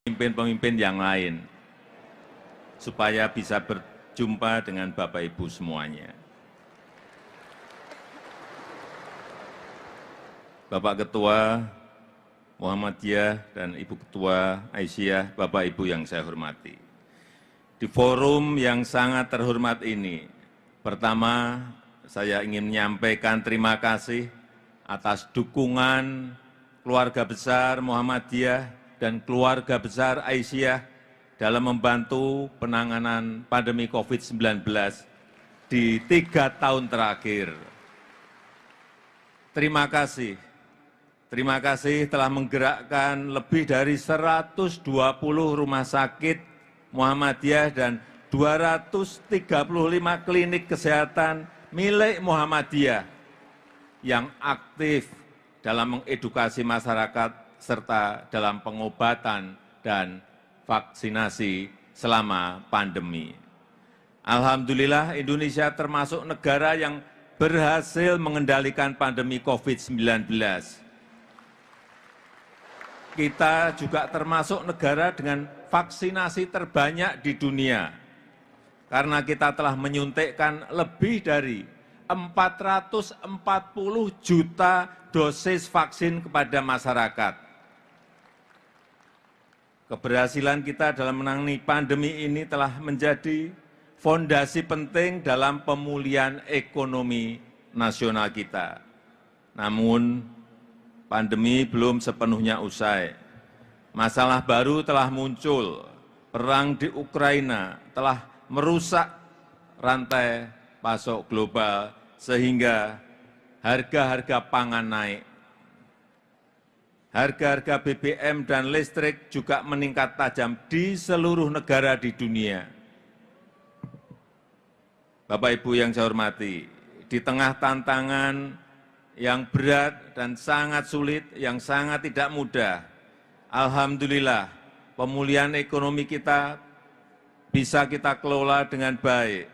pemimpin-pemimpin yang lain, supaya bisa berjumpa dengan Bapak Ibu semuanya. Bapak Ketua Muhammadiyah dan Ibu Ketua Aisyah, Bapak Ibu yang saya hormati. Di forum yang sangat terhormat ini, pertama saya ingin menyampaikan terima kasih atas dukungan keluarga besar Muhammadiyah dan keluarga besar Aisyah dalam membantu penanganan pandemi COVID-19 di 3 tahun terakhir. Terima kasih telah menggerakkan lebih dari 120 rumah sakit Muhammadiyah dan 235 klinik kesehatan milik Muhammadiyah yang aktif dalam mengedukasi masyarakat serta dalam pengobatan dan vaksinasi selama pandemi. Alhamdulillah Indonesia termasuk negara yang berhasil mengendalikan pandemi COVID-19. Kita juga termasuk negara dengan vaksinasi terbanyak di dunia, karena kita telah menyuntikkan lebih dari 440 juta dosis vaksin kepada masyarakat. Keberhasilan kita dalam menangani pandemi ini telah menjadi fondasi penting dalam pemulihan ekonomi nasional kita. Namun, pandemi belum sepenuhnya usai. Masalah baru telah muncul. Perang di Ukraina telah merusak rantai pasok global sehingga harga-harga pangan naik. Harga-harga BBM dan listrik juga meningkat tajam di seluruh negara di dunia. Bapak Ibu yang saya hormati, di tengah tantangan yang berat dan sangat sulit, yang sangat tidak mudah, alhamdulillah pemulihan ekonomi kita bisa kita kelola dengan baik.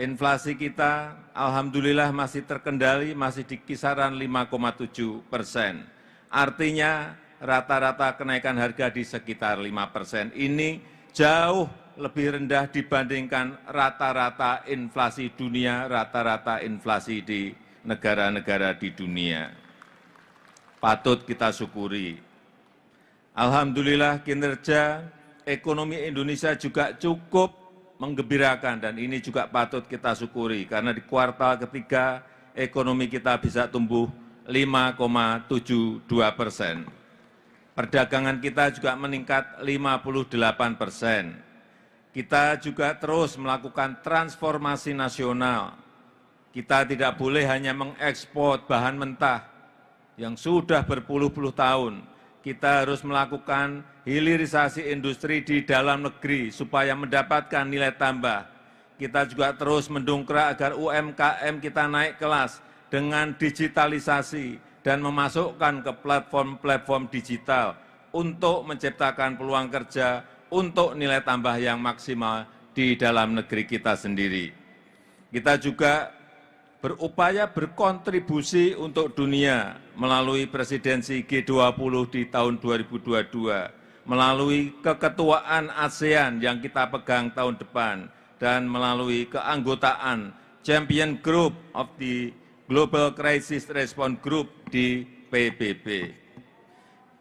Inflasi kita alhamdulillah masih terkendali, masih di kisaran 5,7%. Artinya rata-rata kenaikan harga di sekitar 5%. Ini jauh lebih rendah dibandingkan rata-rata inflasi dunia, rata-rata inflasi di negara-negara di dunia. Patut kita syukuri. Alhamdulillah kinerja ekonomi Indonesia juga cukup menggembirakan dan ini juga patut kita syukuri karena di kuartal ketiga ekonomi kita bisa tumbuh 5,72%. Perdagangan kita juga meningkat 58%. Kita juga terus melakukan transformasi nasional. Kita tidak boleh hanya mengekspor bahan mentah yang sudah berpuluh-puluh tahun. Kita harus melakukan hilirisasi industri di dalam negeri supaya mendapatkan nilai tambah. Kita juga terus mendongkrak agar UMKM kita naik kelas dengan digitalisasi dan memasukkan ke platform-platform digital untuk menciptakan peluang kerja untuk nilai tambah yang maksimal di dalam negeri kita sendiri. Kita juga berupaya berkontribusi untuk dunia melalui presidensi G20 di tahun 2022, melalui keketuaan ASEAN yang kita pegang tahun depan, dan melalui keanggotaan Champion Group of the Global Crisis Response Group di PBB.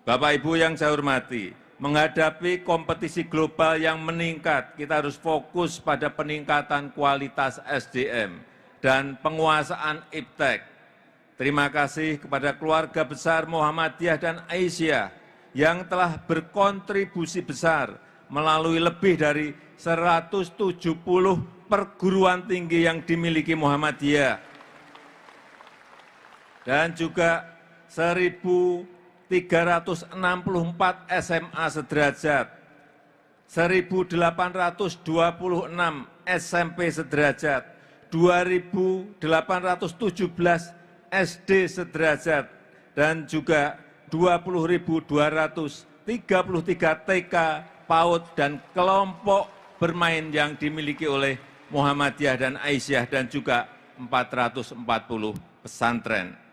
Bapak Ibu yang saya hormati, menghadapi kompetisi global yang meningkat, kita harus fokus pada peningkatan kualitas SDM dan penguasaan iptek. Terima kasih kepada keluarga besar Muhammadiyah dan Aisyah yang telah berkontribusi besar melalui lebih dari 170 perguruan tinggi yang dimiliki Muhammadiyah dan juga 1.364 SMA sederajat, 1.826 SMP sederajat, 2.817 SD sederajat, dan juga 20.233 TK, PAUD, dan kelompok bermain yang dimiliki oleh Muhammadiyah dan Aisyah, dan juga 440 pesantren.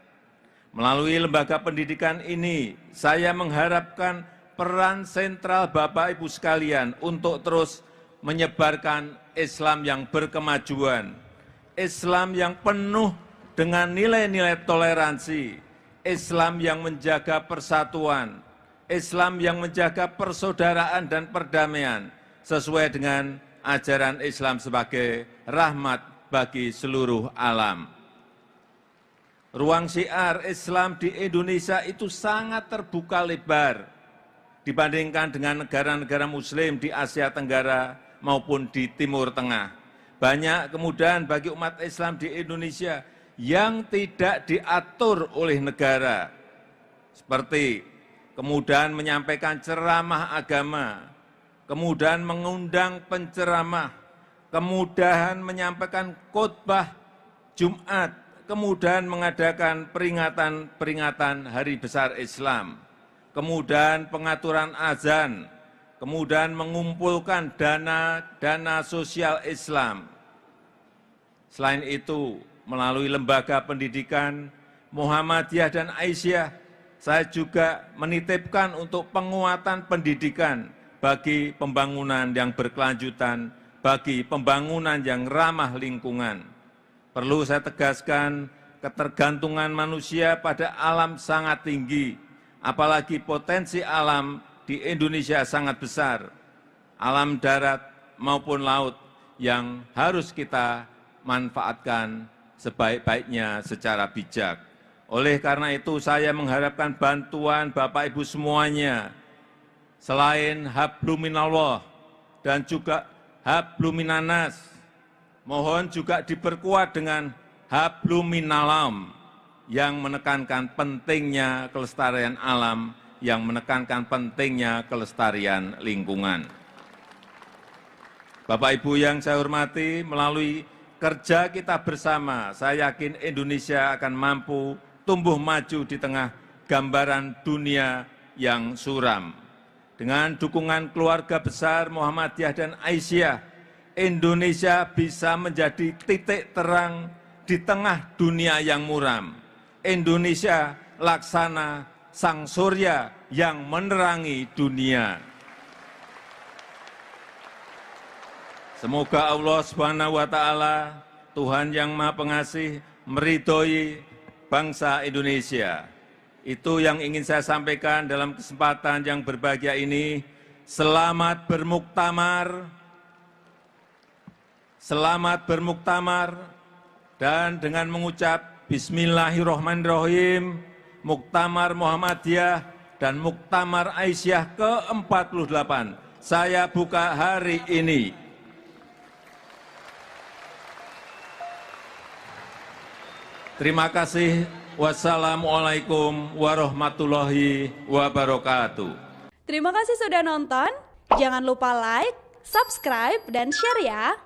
Melalui lembaga pendidikan ini, saya mengharapkan peran sentral Bapak Ibu sekalian untuk terus menyebarkan Islam yang berkemajuan, Islam yang penuh dengan nilai-nilai toleransi, Islam yang menjaga persatuan, Islam yang menjaga persaudaraan dan perdamaian sesuai dengan ajaran Islam sebagai rahmat bagi seluruh alam. Ruang syiar Islam di Indonesia itu sangat terbuka lebar dibandingkan dengan negara-negara Muslim di Asia Tenggara maupun di Timur Tengah. Banyak kemudahan bagi umat Islam di Indonesia yang tidak diatur oleh negara, seperti kemudahan menyampaikan ceramah agama, kemudahan mengundang penceramah, kemudahan menyampaikan khotbah Jumat, kemudahan mengadakan peringatan-peringatan Hari Besar Islam, kemudahan pengaturan azan, kemudahan mengumpulkan dana sosial Islam. Selain itu, melalui lembaga pendidikan Muhammadiyah dan Aisyah, saya juga menitipkan untuk penguatan pendidikan bagi pembangunan yang berkelanjutan, bagi pembangunan yang ramah lingkungan. Perlu saya tegaskan, ketergantungan manusia pada alam sangat tinggi, apalagi potensi alam di Indonesia sangat besar, alam darat maupun laut yang harus kita manfaatkan sebaik-baiknya secara bijak. Oleh karena itu saya mengharapkan bantuan Bapak Ibu semuanya, selain hablum minallah dan juga hablum minannas, mohon juga diperkuat dengan hablum minalam yang menekankan pentingnya kelestarian alam, yang menekankan pentingnya kelestarian lingkungan. Bapak Ibu yang saya hormati, melalui kerja kita bersama, saya yakin Indonesia akan mampu tumbuh maju di tengah gambaran dunia yang suram. Dengan dukungan keluarga besar Muhammadiyah dan Aisyah, Indonesia bisa menjadi titik terang di tengah dunia yang muram. Indonesia laksana sang surya yang menerangi dunia. Semoga Allah Subhanahu wa Ta'ala, Tuhan yang Maha Pengasih, meridhoi bangsa Indonesia. Itu yang ingin saya sampaikan dalam kesempatan yang berbahagia ini. Selamat bermuktamar, selamat bermuktamar, dan dengan mengucap Bismillahirrahmanirrahim, Muktamar Muhammadiyah dan Muktamar Aisyah ke-48, saya buka hari ini. Terima kasih. Wassalamualaikum warahmatullahi wabarakatuh. Terima kasih sudah nonton. Jangan lupa like, subscribe, dan share ya.